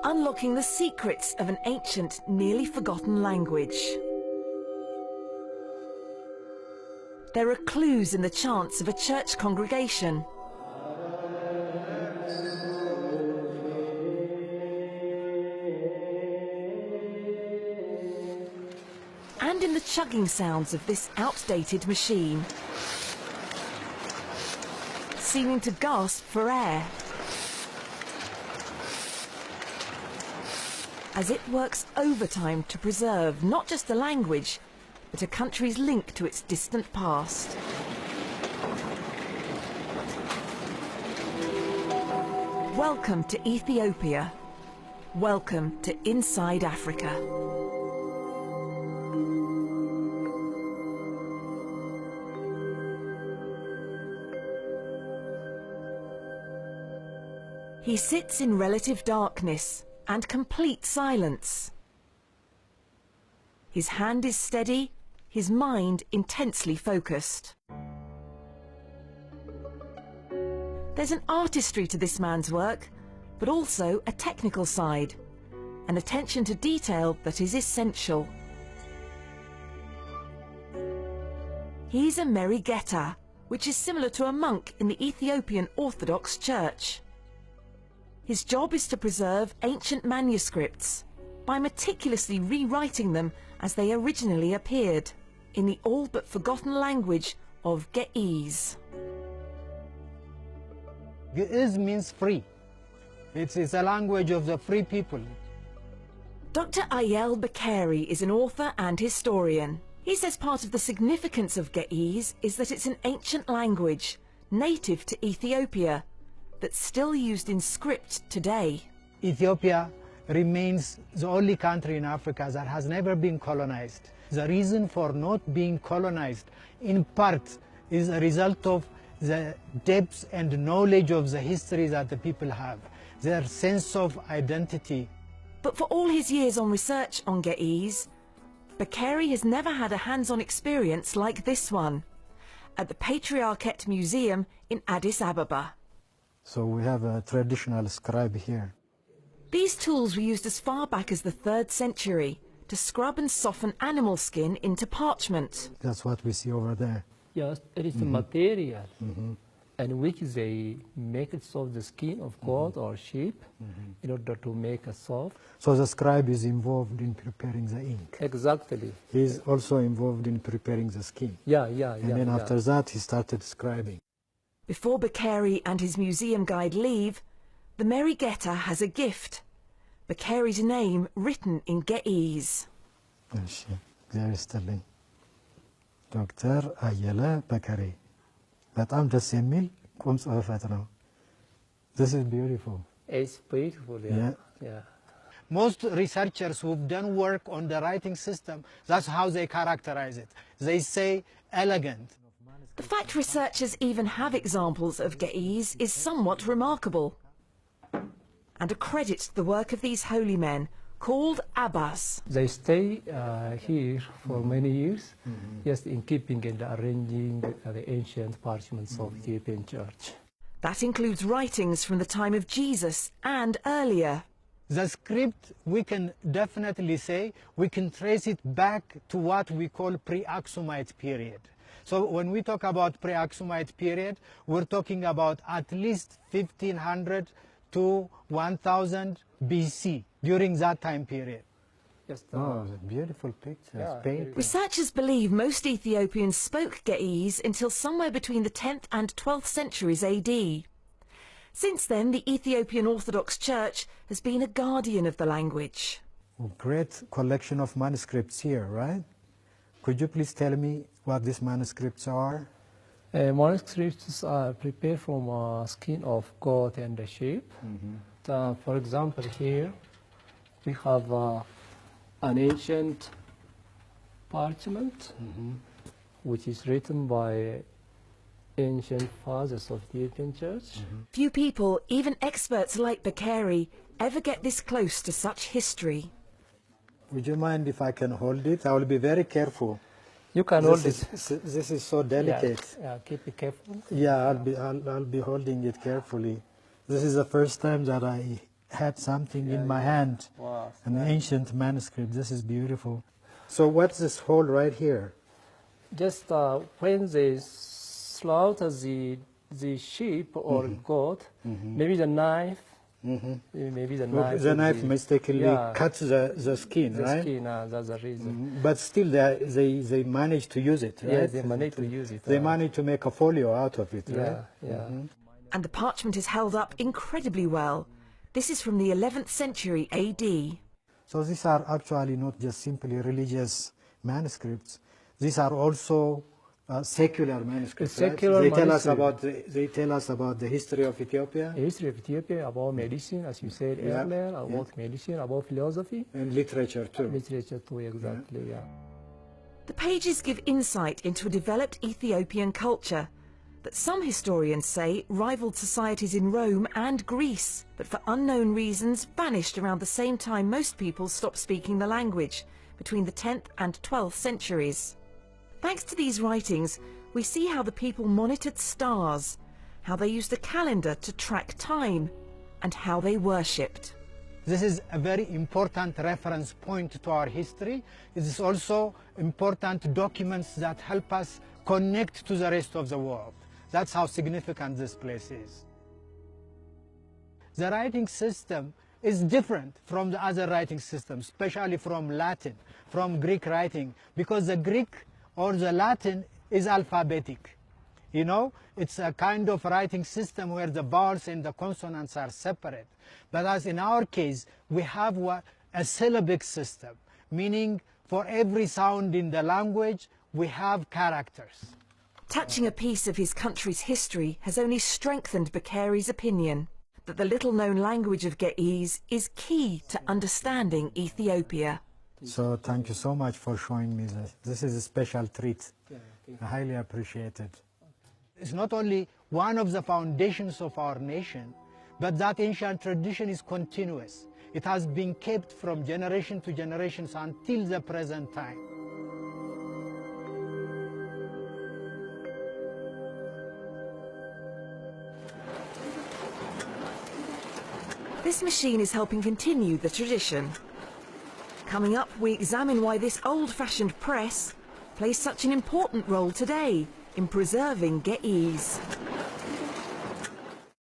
unlocking the secrets of an ancient, nearly forgotten language. There are clues in the chants of a church congregation. And in the chugging sounds of this outdated machine, seeming to gasp for air as it works overtime to preserve not just a language, but a country's link to its distant past. Welcome to Ethiopia. Welcome to Inside Africa. He sits in relative darkness and complete silence. His hand is steady, his mind intensely focused. There's an artistry to this man's work, but also a technical side, an attention to detail that is essential. He's a Merigeta, which is similar to a monk in the Ethiopian Orthodox Church. His job is to preserve ancient manuscripts by meticulously rewriting them as they originally appeared, in the all but forgotten language of Ge'ez. Ge'ez means free. It's a language of the free people. Dr. Ayel Bakeri is an author and historian. He says part of the significance of Ge'ez is that it's an ancient language, native to Ethiopia, that's still used in script today. Ethiopia remains the only country in Africa that has never been colonized. The reason for not being colonized, in part, is a result of the depth and knowledge of the history that the people have, their sense of identity. But for all his years on research on Ge'ez, Bakeri has never had a hands-on experience like this one, at the Patriarchate Museum in Addis Ababa. So we have a traditional scribe here. These tools were used as far back as the 3rd century to scrub and soften animal skin into parchment. That's what we see over there. Yes, it is a material in which they make it soft, the skin of goat or sheep, in order to make it soft. So the scribe is involved in preparing the ink. Exactly. He's also involved in preparing the skin. And then after that, he started scribing. Before Bakeri and his museum guide leave, the Merigeta has a gift. Bakeri's name written in Ge'ez. እግዚአብሔር ይስጥልኝ ዶክተር አየለ በከሪ በጣም ደስ የሚል ቁም ጽሕፈት ነው። This is beautiful. It's beautiful, yeah. Most researchers who've done work on the writing system, that's how they characterize it. They say elegant. The fact researchers even have examples of Ge'ez is somewhat remarkable, and accredits the work of these holy men, called Abbas. They stay here for many years, just in keeping and arranging the ancient parchments of the Ethiopian Church. That includes writings from the time of Jesus and earlier. The script, we can definitely say, we can trace it back to what we call pre-Aksumite period. So when we talk about pre-Aksumite period, we're talking about at least 1500 to 1000 BC, during that time period. Yes, Beautiful pictures, painting. Researchers believe most Ethiopians spoke Ge'ez until somewhere between the 10th and 12th centuries AD. Since then, the Ethiopian Orthodox Church has been a guardian of the language. Great collection of manuscripts here, right? Could you please tell me what these manuscripts are? Manuscripts are prepared from skin of goat and sheep. For example, here we have an ancient parchment, which is written by ancient fathers of the Ethiopian Church. Few people, even experts like Bakeri, ever get this close to such history. Would you mind if I can hold it? I will be very careful. You can hold it. This is so delicate. Yeah, keep it careful. Yeah, I'll be holding it carefully. This is the first time that had something in my hand, Wow, an ancient manuscript. This is beautiful. So what's this hole right here? Just when they slaughter the sheep or goat, maybe the knife, maybe the knife. The knife mistakenly yeah, cuts the skin, the right? skin. That's the reason. But still, they manage to use it, right? Yeah, they manage to use it. They manage to make a folio out of it, right? Yeah, yeah. And the parchment is held up incredibly well. This is from the 11th century AD. So these are actually not just simply religious manuscripts. These are also secular manuscripts. Secular right? They tell us manuscript. they tell us about the history of Ethiopia The history of Ethiopia, about medicine, as you said Yeah. earlier, about medicine, about philosophy, and literature too. literature too, exactly, yeah. The pages give insight into a developed Ethiopian culture that some historians say rivaled societies in Rome and Greece, but for unknown reasons vanished around the same time most people stopped speaking the language, between the 10th and 12th centuries. Thanks to these writings, we see how the people monitored stars, how they used a calendar to track time, and how they worshipped. This is a very important reference point to our history. It is also important documents that help us connect to the rest of the world. That's how significant this place is. The writing system is different from the other writing systems, especially from Latin, from Greek writing, because the Greek or the Latin is alphabetic. You know, it's a kind of writing system where the vowels and the consonants are separate. But as in our case, we have a syllabic system, meaning for every sound in the language, we have characters. Touching a piece of his country's history has only strengthened Bakeri's opinion that the little-known language of Ge'ez is key to understanding Ethiopia. So thank you so much for showing me this. This is a special treat. I highly appreciate it. It's not only one of the foundations of our nation, but that ancient tradition is continuous. It has been kept from generation to generations until the present time. This machine is helping continue the tradition. Coming up, we examine why this old-fashioned press plays such an important role today in preserving Ge'ez.